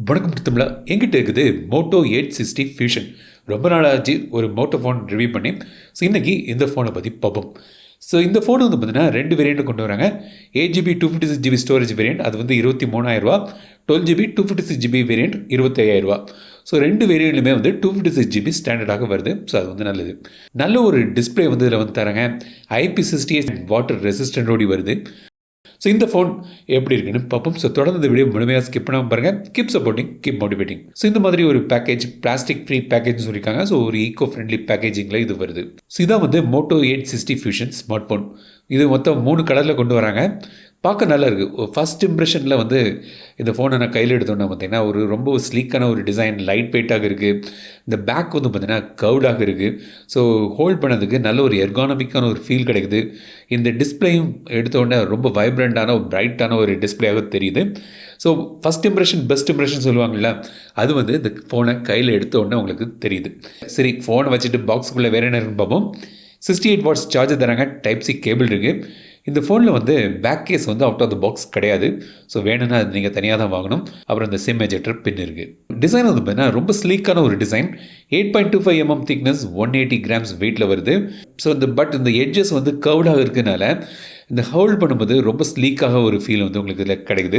வணக்கம் தமிழா. எங்கிட்ட இருக்குது மோட்டோ 860 ஃபியூஷன். ரொம்ப நாளாச்சு ஒரு மோட்டோ ஃபோன் ரிவ்யூ பண்ணி. ஸோ இன்றைக்கி இந்த ஃபோனை பற்றி பார்ப்போம். ஸோ இந்த ஃபோன் வந்து பார்த்தீங்கன்னா 2 வேரியண்ட்டு கொண்டு வராங்க. 8GB 256GB ஸ்டோரேஜ் வேரியண்ட், அது வந்து 23,000. 12GB 256GB variant 25,000. ஸோ 2 வேரியண்ட்லையுமே வந்து 256GB ஸ்டாண்டர்டாக வருது. ஸோ அது வந்து நல்லது. நல்ல ஒரு டிஸ்பிளே வந்து இதில் வந்து தராங்க. IP68 வாட்டர் ரெசிஸ்டன்டோடி வருது. ஸோ இந்த ஃபோன் எப்படி இருக்குன்னு பார்ப்போம். ஸோ தொடர்ந்து இந்த வீடியோ முழுமையாக ஸ்கிப் பண்ணாமல் பாருங்கள். Keep supporting, keep motivating. So இந்த மாதிரி ஒரு பேக்கேஜ், பிளாஸ்டிக் ஃப்ரீ பேக்கேஜ்னு சொல்லியிருக்காங்க. ஸோ ஒரு ஈக்கோ ஃப்ரெண்ட்லி பேக்கேஜிங்கில் இது வருது. ஸோ இதான் வந்து மோட்டோ 860 ஃபியூஷன் ஸ்மார்ட் ஃபோன். இது மொத்தம் 3 கலரில் கொண்டு வராங்க. பார்க்க நல்லா இருக்குது. ஃபஸ்ட் இம்ப்ரெஷனில் வந்து இந்த ஃபோனை நான் கையில் எடுத்தோன்னா பார்த்தீங்கன்னா ஒரு ரொம்ப ஸ்லீக்கான ஒரு டிசைன், லைட் வெயிட்டாக இருக்குது. இந்த பேக் வந்து பார்த்திங்கன்னா கர்வ்டாக இருக்குது. ஸோ ஹோல்ட் பண்ணதுக்கு நல்ல ஒரு எர்கானமிக்கான ஒரு ஃபீல் கிடைக்குது. இந்த டிஸ்பிளேயும் எடுத்தோடனே ரொம்ப வைப்ரண்ட்டான ஒரு பிரைட்டான ஒரு டிஸ்பிளேயாக தெரியுது. So first impression best impression சொல்லுவாங்கள்ல, அது வந்து இந்த ஃபோனை கையில் எடுத்தோடனே உங்களுக்கு தெரியுது. சரி, ஃபோனை வச்சுட்டு பாக்ஸுக்குள்ளே வேறு என்ன இருக்குன்னு பார்ப்போம். 68 வாட்ஸ் சார்ஜர் தராங்க. டைப்-C கேபிள் இருக்குது. இந்த ஃபோனில் வந்து பேக் கேஸ் வந்து அவுட் ஆஃப் த பாக்ஸ் கிடையாது. ஸோ வேணும்னா அது நீங்கள் தனியாக தான் வாங்கணும். அப்புறம் இந்த சிம் எஜெக்டர் பின் இருக்குது. டிசைன் வந்து பார்த்தீங்கன்னா ரொம்ப ஸ்லீக்கான ஒரு டிசைன். 8.25 mm திக்னஸ், 180 grams வெயிட்டில் வருது. ஸோ இந்த எட்ஜஸ் வந்து கர்வ்டாக இருக்கனால இந்த ஹோல்ட் பண்ணும்போது ரொம்ப ஸ்லீக்காக ஒரு ஃபீல் வந்து உங்களுக்கு இதில் கிடைக்குது.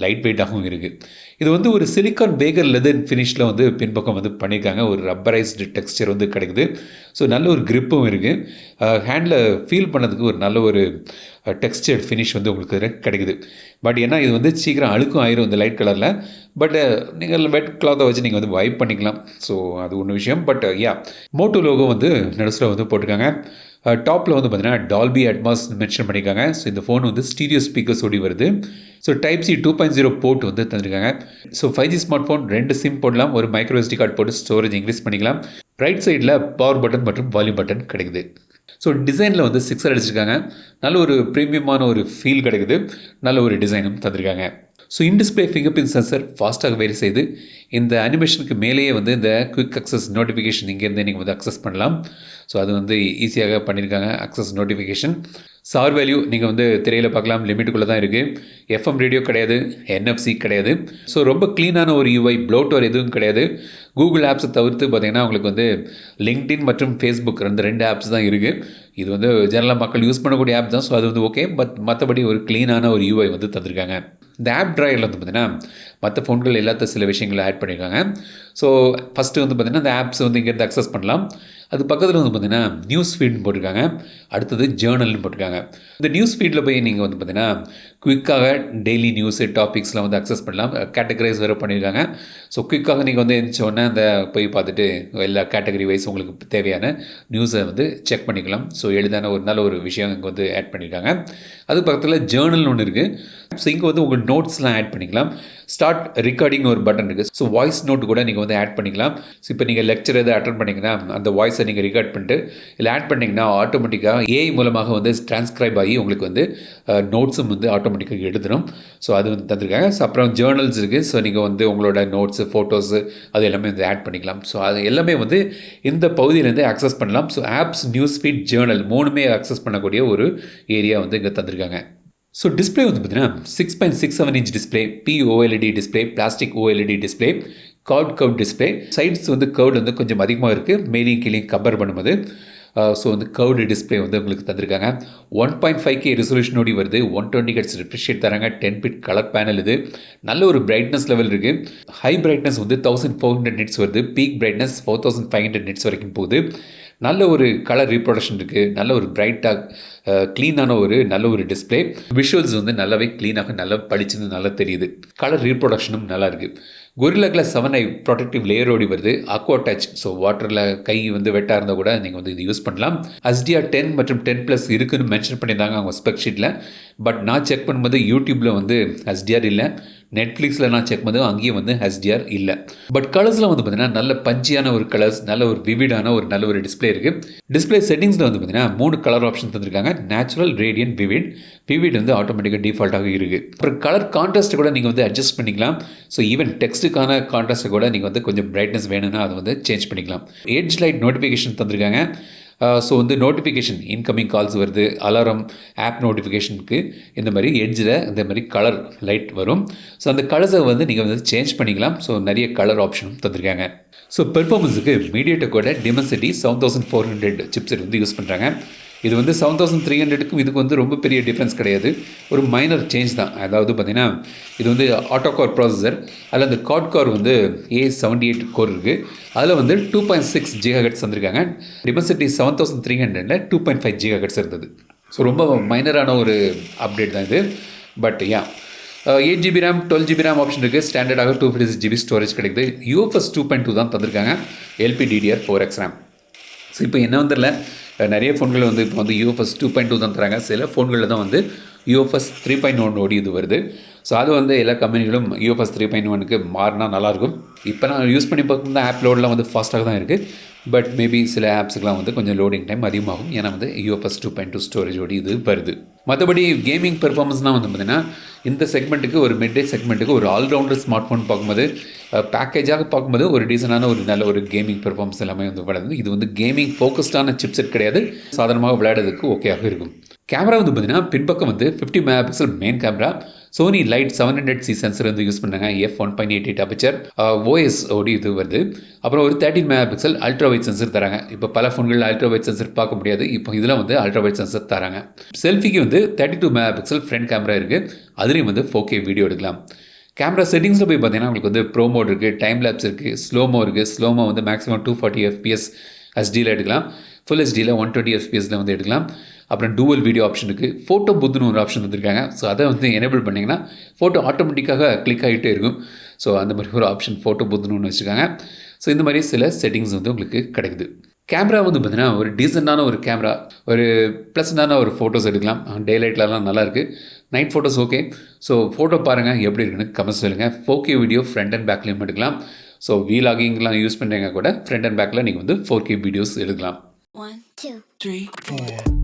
லைட் வெயிட்டாகவும் இருக்குது. இது வந்து ஒரு சிலிக்கான் பேக்கர் லெதர் ஃபினிஷில் வந்து பின்பக்கம் வந்து பண்ணியிருக்காங்க. ஒரு ரப்பரைஸ்டு டெக்ஸ்சர் வந்து கிடைக்குது. ஸோ நல்ல ஒரு கிரிப்பும் இருக்குது. ஹேண்டில் ஃபீல் பண்ணதுக்கு ஒரு நல்ல ஒரு டெக்ஸ்சர்ட் ஃபினிஷ் வந்து உங்களுக்கு இதில் கிடைக்குது. பட் ஏன்னா இது வந்து சீக்கிரம் அழுக்கும் ஆயிரும் இந்த லைட் கலரில். பட் நீங்கள் வெட் கிளாத்தை வச்சு நீங்கள் வந்து வைப் பண்ணிக்கலாம். ஸோ அது ஒன்று விஷயம். பட் மோட்டோ லோகோ வந்து நடுசில் வந்து போட்டிருக்காங்க. டாப்பில் வந்து பார்த்தீங்கன்னா டால்பி அட்மாஸ் மென்ஷன் பண்ணியிருக்காங்க. ஸோ இந்த ஃபோன் வந்து ஸ்டீரியோ ஸ்பீக்கர்ஸ் ஓடி வருது. ஸோ டைப்-C 2.0 போர்ட் வந்து தந்திருக்காங்க. So 5G smart phone, 2 sim போடலாம். ஒரு மைக்ரோ SD கார்டு போட்டு ஸ்டோரேஜ் இன்க்ரீஸ் பண்ணிக்கலாம். ரைட் சைடில் பவர் பட்டன் மற்றும் வால்யூம் பட்டன் கிடைக்குது. ஸோ டிசைனில் வந்து 6 அடிச்சிருக்காங்க. நல்ல ஒரு ப்ரீமியமான ஒரு ஃபீல் கிடைக்குது. நல்ல ஒரு டிசைனும் தந்திருக்காங்க. So in-display finger print sensor ஃபாஸ்ட்டாக வேரி செய்து இந்த அனிமேஷனுக்கு மேலேயே வந்து இந்த குவிக் அக்சஸ் நோட்டிஃபிகேஷன் இங்கேருந்து நீங்கள் வந்து அக்சஸ் பண்ணலாம். ஸோ அது வந்து ஈஸியாக பண்ணியிருக்காங்க. அக்சஸ் நோட்டிஃபிகேஷன் சார் வேல்யூ நீங்கள் வந்து திரையில் பார்க்கலாம். லிமிட்டுக்குள்ளே தான் இருக்குது. FM ரேடியோ கிடையாது, NFC கிடையாது. ஸோ ரொம்ப க்ளீனான ஒரு UI, ப்ளோட்வர் எதுவும் கிடையாது. கூகுள் ஆப்ஸை தவிர்த்து பார்த்திங்கன்னா உங்களுக்கு வந்து லிங்க்டின் மற்றும் ஃபேஸ்புக் 2 ஆப்ஸ் தான் இருக்குது. இது வந்து ஜெனரலாக மக்கள் யூஸ் பண்ணக்கூடிய ஆப் தான். ஸோ அது வந்து ஓகே. பட் மற்றபடி ஒரு க்ளீனான ஒரு UI வந்து தந்திருக்காங்க. இந்த ஆப் ட்ராயரில் வந்து பார்த்திங்கன்னா மற்ற ஃபோன்கள் எல்லாத்த சில விஷயங்களை ஆட் பண்ணியிருக்காங்க. ஸோ ஃபஸ்ட்டு வந்து பார்த்திங்கன்னா இந்த ஆப்ஸ் வந்து இங்கேருந்து அக்சஸ் பண்ணலாம். அது பக்கத்தில் வந்து பார்த்திங்கன்னா நியூஸ் ஃபீட்னு போட்டிருக்காங்க. அடுத்தது ஜேர்னல்னு போட்டிருக்காங்க. இந்த நியூஸ் ஃபீடில் போய் நீங்கள் வந்து பார்த்திங்கன்னா குயிக்காக டெய்லி நியூஸு டாபிக்ஸ்லாம் வந்து அக்சஸ் பண்ணலாம். கேட்டகரைஸ் வேறு பண்ணியிருக்காங்க. ஸோ குயிக்காக நீங்கள் வந்து எழுந்திரிச்சோடனே அந்த போய் பார்த்துட்டு எல்லா கேட்டகரி வைஸ் உங்களுக்கு தேவையான நியூஸை வந்து செக் பண்ணிக்கலாம். ஸோ எளிதான ஒரு நல்ல ஒரு விஷயம் இங்கே வந்து ஆட் பண்ணியிருக்காங்க. அது பக்கத்தில் ஜேர்னல்னு ஒன்று இருக்குது. ஸோ இங்கே வந்து உங்கள் நோட்ஸ்லாம் ஆட் பண்ணிக்கலாம். ஸ்டார்ட் ரெக்கார்டிங் ஒரு பட்டன் இருக்குது. ஸோ வாய்ஸ் நோட்டு கூட நீங்கள் வந்து ஆட் பண்ணிக்கலாம். ஸோ இப்போ நீங்கள் லெக்சர் எதாவது அட்டன் பண்ணிங்கன்னா அந்த வாய்ஸை நீங்கள் ரெக்கார்ட் பண்ணிட்டு இல்லை ஆட் பண்ணிங்கன்னா ஆட்டோமேட்டிக்காக AI மூலமாக வந்து டிரான்ஸ்கிரைப் ஆகி உங்களுக்கு வந்து நோட்ஸும் வந்து ஆட்டோமேட்டிக்காக எடுத்துடும். ஸோ அது வந்து தந்திருக்காங்க. ஸோ அப்புறம் ஜேர்னல்ஸ் இருக்குது. ஸோ நீங்கள் வந்து உங்களோட நோட்ஸு, ஃபோட்டோஸு அது எல்லாமே வந்து ஆட் பண்ணிக்கலாம். ஸோ அது எல்லாமே வந்து இந்த பகுதியிலேருந்து அக்சஸ் பண்ணலாம். So apps, news feed, journal 3மே அக்சஸ் பண்ணக்கூடிய ஒரு ஏரியா வந்து இங்கே தந்திருக்காங்க. ஸோ டிஸ்பிளே வந்து பார்த்தீங்கன்னா 6.67 inch display, pOLED display, plastic OLED display, curve display. Sides வந்து கர்வ் வந்து கொஞ்சம் அதிகமாக இருக்குது மேலேயும் கீழே கம்பேர் பண்ணும்போது. ஸோ வந்து கர்வ்டு டிஸ்பிளே வந்து உங்களுக்கு தந்திருக்காங்க. 1.5K ரெசல்யூஷனோடி வருது. 120 Hz ரிஃப்ரெஷ் ரேட் தராங்க. 10-bit colour panel. இது நல்ல ஒரு பிரைட்னஸ் லெவல் இருக்குது. ஹை பிரைட்னஸ் வந்து 1400 nits வருது. பீக் பிரைட்னஸ் 4500 nits வரைக்கும் போகுது. நல்ல ஒரு கலர் ரீப்ரொடக்ஷன் இருக்குது. நல்ல ஒரு பிரைட்டாக க்ளீனான ஒரு நல்ல ஒரு டிஸ்பிளே. விஷுவல்ஸ் வந்து நல்லாவே க்ளீனாக நல்லா பளிச்சுன்னு நல்லா தெரியுது. கலர் ரீப்ரொடக்ஷனும் நல்லா இருக்குது. கொரில்லா கிளாஸ் 7i ப்ரொடெக்டிவ் லேயரோடி வருது. Aqua touch. ஸோ வாட்டரில் கை வந்து வெட்டாக இருந்தால் கூட நீங்கள் வந்து இது யூஸ் பண்ணலாம். HDR 10 மற்றும் 10+ இருக்குதுன்னு மென்ஷன் பண்ணியிருந்தாங்க அவங்க ஸ்பெக் ஷீட்டில். பட் நான் செக் பண்ணும்போது யூடியூப்பில் வந்து HDR இல்லை. நெட்ஃப்ளிக்ஸில் நான் செக் பண்ணும்போது அங்கேயும் வந்து HDR இல்லை. பட் கலர்ஸில் வந்து பார்த்திங்கன்னா நல்ல பஞ்சியான ஒரு கலர்ஸ், நல்ல ஒரு விவிடான ஒரு நல்ல ஒரு டிஸ்பிளே இருக்குது. டிஸ்பிளே செட்டிங்ஸில் வந்து பார்த்திங்கன்னா 3 கலர் ஆப்ஷன் தந்திருக்காங்க. நேச்சுரல், ரேடியன்ட், விவிட் வந்து ஆட்டோமேட்டிக்காக டிஃபால்ட்டாக இருக்குது. அப்புறம் கலர் கான்ட்ராஸ்ட்டை கூட நீங்கள் வந்து அட்ஜஸ்ட் பண்ணிக்கலாம். ஸோ ஈவன் டெக்ஸ்ட்டுக்கான கான்ட்ராஸ்ட்டை கூட நீங்கள் வந்து கொஞ்சம் பிரைட்னஸ் வேணும்னா அதை வந்து சேஞ்ச் பண்ணிக்கலாம். எட்ஜ் லைட் நோட்டிஃபிகேஷன் தந்திருக்காங்க. ஸோ வந்து நோட்டிஃபிகேஷன் இன்கமிங் கால்ஸ் வருது, அலாரம், ஆப் நோட்டிஃபிகேஷனுக்கு இந்த மாதிரி எட்ஜில் இந்த மாதிரி கலர் லைட் வரும். ஸோ அந்த கலர்ஸை வந்து நீங்கள் வந்து சேஞ்ச் பண்ணிக்கலாம். ஸோ நிறைய கலர் ஆப்ஷனும் தந்திருக்காங்க. ஸோ பெர்ஃபார்மன்ஸுக்கு மீடியாடெக்கோட டிமென்சிட்டி 7400 சிப்செட் வந்து யூஸ் பண்ணுறாங்க. இது வந்து 7300க்கும் இதுக்கு வந்து ரொம்ப பெரிய டிஃப்ரென்ஸ் கிடையாது. ஒரு மைனர் சேஞ்ச் தான். அதாவது பார்த்திங்கன்னா இது வந்து ஆட்டோ கோர் ப்ராசஸர். அதில் அந்த காட் கோர் வந்து A78 கோர் இருக்குது. அதில் வந்து 2.6 GHz வந்திருக்காங்க. டிமென்சிட்டி 7300ல் 2.5 GHz இருந்தது. ஸோ ரொம்ப மைனரான ஒரு அப்டேட் தான் இது. But 8GB RAM 12GB RAM option இருக்குது. ஸ்டாண்டர்டாக 256GB ஸ்டோரேஜ் கிடைக்குது. UFS 2.2 தான் தந்திருக்காங்க. LPDDR4X RAM. ஸோ இப்போ என்ன வந்துடல, நிறைய ஃபோன்கள் வந்து இப்போ வந்து UFS 2.2 தான் தராங்க. சில ஃபோன்களில் தான் வந்து UFS 3.1 ஓடி இது வருது. ஸோ அது வந்து எல்லா கம்பெனிகளும் UFS 3.1க்கு மாறினா நல்லாயிருக்கும். இப்போ நான் யூஸ் பண்ணி பார்க்கும்போது ஆப் லோடெலாம் வந்து ஃபாஸ்ட்டாக தான் இருக்குது. பட் மேபி சில ஆப்ஸுக்கெலாம் வந்து கொஞ்சம் லோடிங் டைம் அதிகமாகும். ஏன்னா வந்து UFS 2.2 ஸ்டோரேஜ் ஓடி இது வருது. மற்றபடி கேமிங் பெர்ஃபார்மன்ஸ்னால் வந்து பார்த்திங்கன்னா இந்த செக்மெண்ட்டுக்கு ஒரு மிட் ரேஞ்ச் செக்மெண்ட்டுக்கு ஒரு ஆல்ரவுண்டர் ஸ்மார்ட் ஃபோன் பார்க்கும்போது பேக்கேஜாக பார்க்கும்போது ஒரு டீசெண்டான ஒரு நல்ல ஒரு கேமிங் பெர்ஃபார்மன்ஸ் எல்லாமே வந்து வளருது. இது வந்து கேமிங் ஃபோக்கஸ்டான சிப்செட் கிடையாது. சாதாரணமாக விளையாடுறதுக்கு ஓகேயாக இருக்கும். கேமரா வந்து பார்த்திங்கன்னா பின்பக்கம் வந்து 50 megapixel main camera. Sony light 700C sensor வந்து யூஸ் பண்ணாங்க. f1.88 அபச்சர் OS ஓடி இது வருது. அப்புறம் ஒரு 13 மெகாபிக்சல் அல்ட்ரா வைட் சென்சர் தராங்க. இப்போ பல ஃபோன்களில் அல்ட்ரா வைட் சென்சர் பார்க்க முடியாது. இப்போ இதில் வந்து அல்ட்ரா வைட் சென்சர் தராங்க. செல்ஃபிக்கு வந்து 32 மெகாபிக்சல் ஃப்ரண்ட் கேமரா இருக்குது. அதுலேயும் வந்து 4K வீடியோ எடுக்கலாம். கேமரா செட்டிங்ஸில் போய் பார்த்தீங்கன்னா உங்களுக்கு வந்து ப்ரோ மோட் இருக்குது, டைம் லேப்ஸ் இருக்குது, ஸ்லோமோ இருக்குது. ஸ்லோமோ வந்து மேக்ஸிமம் 240 FPS HDயில் எடுக்கலாம். ஃபுல் HDயில் 120 FPSல வந்து எடுக்கலாம். அப்புறம் டூவல் வீடியோ ஆப்ஷன் இருக்குது. ஃபோட்டோ புத்துன்னு ஒரு ஆப்ஷன் வந்துருக்காங்க. ஸோ அதை வந்து எனேபிள் பண்ணிங்கன்னா ஃபோட்டோ ஆட்டோமேட்டிக்காக கிளிக் ஆகிட்டே இருக்கும். ஸோ அந்த மாதிரி ஒரு ஆப்ஷன் ஃபோட்டோ புத்துன்னு ஒன்று வச்சுருக்காங்க. ஸோ இந்த மாதிரி சில செட்டிங்ஸ் வந்து உங்களுக்கு கிடைக்குது. கேமரா வந்து பார்த்திங்கன்னா ஒரு டீசெண்டான ஒரு கேமரா, ஒரு ப்ளசண்டான ஒரு ஃபோட்டோஸ் எடுக்கலாம். டே லைட்லலாம் நல்லாயிருக்கு. Night photos okay. So photo பாருங்கள் எப்படி இருக்குன்னு கமெண்ட்ஸ் சொல்லுங்கள். 4K வீடியோ ஃப்ரண்ட் அண்ட் பேக்லேயும் எடுக்கலாம். ஸோ வீலாகிங்லாம் யூஸ் பண்ணுறீங்க கூட ஃப்ரண்ட் அண்ட் பேக்கில் நீங்கள் வந்து 4K வீடியோஸ் எடுக்கலாம். 1 2 3 4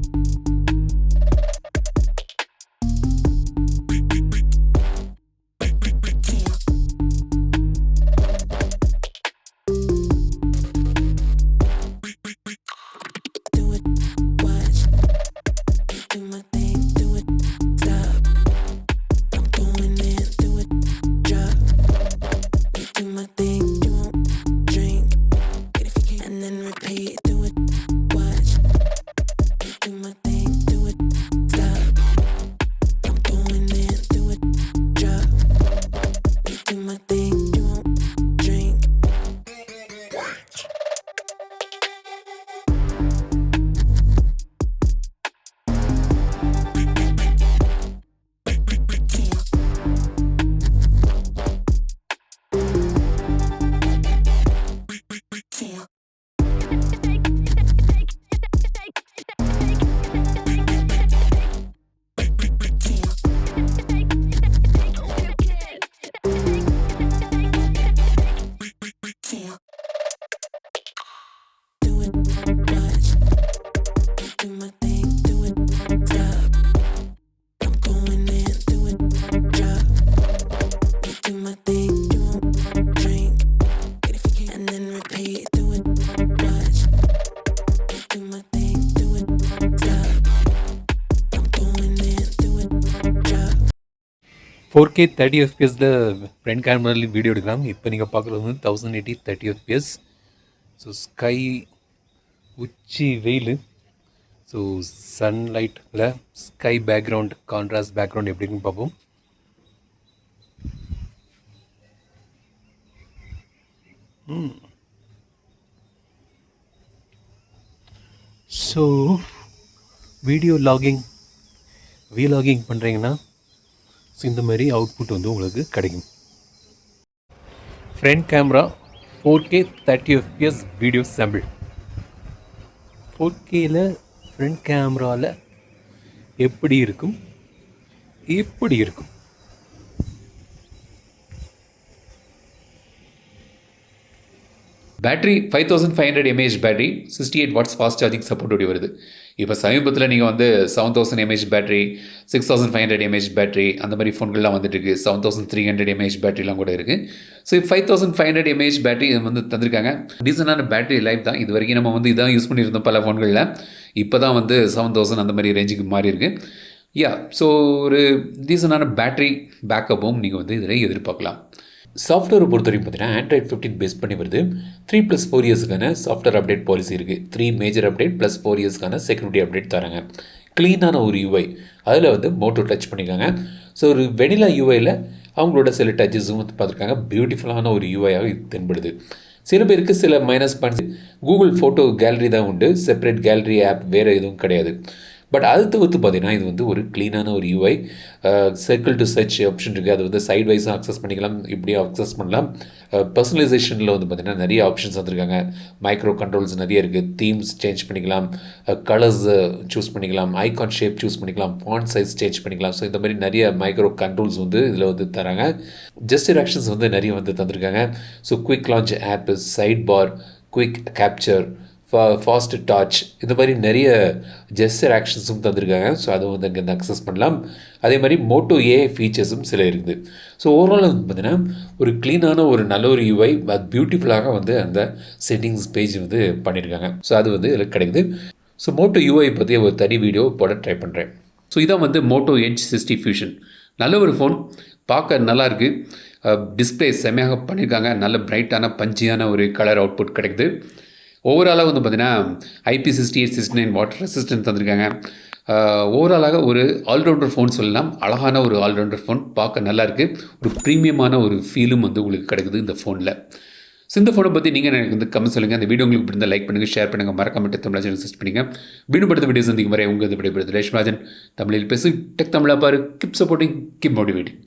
4K 30 FPSல ஃப்ரண்ட் கேமராலையும் வீடியோ எடுக்கலாம். இப்போ நீங்கள் பார்க்குறது வந்து 1080 30 FPS. ஸோ ஸ்கை உச்சி வெயில், ஸோ சன்லைட்டில் ஸ்கை பேக்ரவுண்ட் கான்ட்ராஸ்ட் பேக்ரவுண்ட் எப்படி இருக்குன்னு பார்ப்போம். ஸோ வீடியோ வீலாகிங் பண்ணுறீங்கன்னா ஸோ இந்த மாதிரி அவுட்புட் வந்து உங்களுக்கு கிடைக்கும். Front camera 4K 30 FPS video sample. 4Kல ஃப்ரண்ட் கேமராவில் எப்படி இருக்கும், battery 5500 mAh battery 68 watts fast charging சப்போர்ட்டோடி வருது. இப்போ சமீபத்தில் நீங்கள் வந்து 7000 mAh பேட்டரி 6500 mAh பேட்டரி அந்த மாதிரி ஃபோன்கள்லாம் வந்துட்டு இருக்குது. 7300 mAh பேட்டரிலாம் கூட இருக்குது. ஸோ 5500 mAh பேட்டரி வந்து தந்திருக்காங்க. டீசெண்டான பேட்டரி லைஃப் தான். இது வரைக்கும் நம்ம வந்து இதான் யூஸ் பண்ணியிருந்தோம் பல ஃபோன்களில். இப்போ தான் வந்து 7000 அந்த மாதிரி ரேஞ்சுக்கு மாறி இருக்குது. ஸோ ஒரு டீசெண்டான பேட்டரி பேக்கப்பும் நீங்கள் வந்து இதில் எதிர்பார்க்கலாம். சாஃப்ட்வேரை பொறுத்த வரைக்கும் பார்த்தீங்கன்னா Android 15 பேஸ் பண்ணி வருது. 3+4 இயர்ஸுக்கான சாஃப்ட்வேர் அப்டேட் பாலிசி இருக்குது. 3 மேஜர் அப்டேட் ப்ளஸ் 4 இயர்ஸ்க்கான செக்யூரிட்டி அப்டேட் தராங்க. க்ளீனான ஒரு யூஐ, அதில் வந்து மோட்டோ டச் பண்ணியிருக்காங்க. ஸோ ஒரு வெனிலா யூஐயில் அவங்களோட சில டச்சஸும் வந்து பார்த்துருக்காங்க. பியூட்டிஃபுல்லான ஒரு யூஐயாக இது தென்படுது. சில பேருக்கு சில minus points, Google photo gallery தான் உண்டு, செப்பரேட் கேலரி ஆப் வேறு எதுவும் கிடையாது. பட் அது தவிர்த்து பார்த்தீங்கன்னா இது வந்து ஒரு க்ளீனான ஒரு UI. Circle to search option இருக்குது. அது வந்து சைட் வைஸாக அக்சஸ் பண்ணிக்கலாம், இப்படியும் அக்சஸ் பண்ணலாம். பர்சனலைசேஷனில் வந்து பார்த்திங்கன்னா நிறைய ஆப்ஷன்ஸ் வந்துருக்காங்க. மைக்ரோ கண்ட்ரோல்ஸ் நிறைய இருக்குது. தீம்ஸ் சேஞ்ச் பண்ணிக்கலாம், கலர்ஸ் சூஸ் பண்ணிக்கலாம், ஐகான் ஷேப் சூஸ் பண்ணிக்கலாம், ஃபாண்ட் சைஸ் சேஞ்ச் பண்ணிக்கலாம். ஸோ இந்த மாதிரி நிறைய மைக்ரோ கண்ட்ரோல்ஸ் வந்து இதில் வந்து தராங்க. ஜெஸ்டர் ஆக்ஷன்ஸ் வந்து நிறைய வந்து தந்திருக்காங்க. So quick launch app, side bar, quick capture, fast torch, இந்த மாதிரி நிறைய ஜெஸ்டர் ஆக்ஷன்ஸும் தந்திருக்காங்க. ஸோ அதை வந்து அங்கே அக்சஸ் பண்ணலாம். அதே மாதிரி மோட்டோ ஏஐ ஃபீச்சர்ஸும் சில இருக்குது. ஸோ ஓவரால் வந்து பார்த்திங்கன்னா ஒரு க்ளீனான ஒரு நல்ல ஒரு யூஐ, அது பியூட்டிஃபுல்லாக வந்து அந்த செட்டிங்ஸ் பேஜ் வந்து பண்ணியிருக்காங்க. ஸோ அது வந்து இதில் கிடைக்குது. ஸோ மோட்டோ யூஐ பற்றி ஒரு தனி வீடியோ போட ட்ரை பண்ணுறேன். ஸோ இதான் வந்து மோட்டோ எட்ஜ் 60 ஃபியூஷன். நல்ல ஒரு ஃபோன், பார்க்க நல்லாயிருக்கு. டிஸ்பிளே செம்மையாக பண்ணியிருக்காங்க. நல்ல பிரைட்டான பஞ்சியான ஒரு கலர் அவுட்புட் கிடைக்குது. ஓவராலாக வந்து பார்த்திங்கன்னா IP68 69 வாட்டர் ரெசிஸ்டன்ட் தந்திருக்காங்க. ஓவராலாக ஒரு ஆல்ரவுண்டர் ஃபோன் சொல்லலாம். அழகான ஒரு ஆல்ரவுண்டர் ஃபோன், பார்க்க நல்லாயிருக்கு. ஒரு ப்ரீமியமான ஒரு ஃபீலும் வந்து உங்களுக்கு கிடைக்குது இந்த ஃபோனில். ஸோ இந்த ஃபோனை பற்றி நீங்கள் எனக்கு வந்து கமெண்ட் சொல்லுங்கள். அந்த வீடியோ உங்களுக்கு பிடிந்தால் லைக் பண்ணுங்கள், ஷேர் பண்ணுங்கள், மறக்காம தமிழ் சேனல் சர்ச் பண்ணுங்கள். வீடியோ படுத்த வீடியோ சந்திக்கும் வரை உங்கள் விடைபெறுது ரேஷ்மராஜன். தமிழில் பேசு, டெக் தமிழா பாரு. Keep supporting, keep motivating.